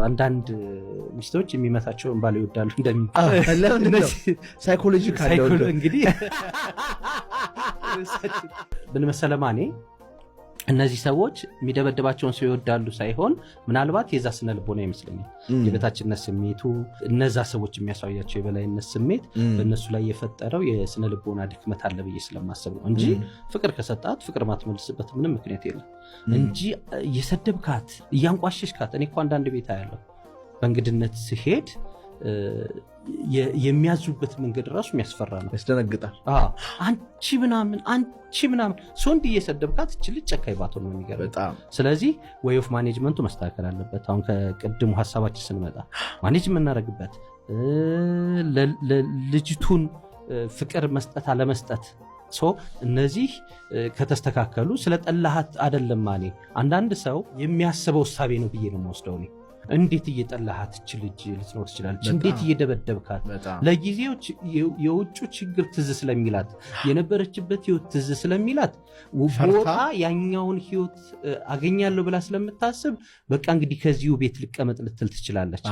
አንዳንድ ሚስቶች የሚመታቸውን ባል ይወዳሉ ሳይኮሎጂካል እንግዲህ በመሰለማኔ እነዚህ ሰዎች የሚደበደባቸውን ሰው ይወዳሉ ሳይሆን ምናልባት የዛ ስነ ልቦና ይመስለኛል የበታችነት ስሜቱ እነዛ ሰዎች የሚያሳያቸው የበላይነት ስሜት በእነሱ ላይ የፈጠረው የስነ ልቦና ድክመት አለ ብዬ ስለማሰብ ነው እንጂ ፍቅር ከሰጣት ፍቅር ማትመልስበት ምንም ምክንያት የለም እንጂ የሰደብካት እያንቋሸሽካት እኔ እኮ አንዳንድ ቤት ያለው በእንግድነት ሲሄድ የሚያዙበት መንገድ ራሱ የሚያስፈራ ነው ያስደነግጣል አንቺ ምናምን ሶንድ እየሰደብካት እችል ጨካይ ባትሆን ነው የሚገርም ስለዚህ ዌይ ኦፍ ማኔጅመንቱ መስተካከል አለበት አሁን ከቅድሙ ሐሳባችን ስንመጣ ማኔጅ የምናደርግበት ለልጅቱን ፍቅር መስጠት አለመስጠት እነዚህ ከተስተካከሉ ስለጠላሃት አይደለም ማኔ አንዳንድ ሰው የሚያስበው ሐሳቤ ነው ብዬ ነው የምወስደው እኔ እንዴት እየጠላሃት ልጅ ልትኖር ትችላለች እንዴት እየደበደብካት ለጊዜው የውጭ ችግር ትዝ ስለሚላት የነበረችበት ህይወት ትዝ ስለሚላት ወጣ ያኛውን ህይወት አገኛለሁ ብላ ስለምታስብ በቃ እንግዲህ ከዚሁ ቤት ልቀመጥ ልትል ትችላለች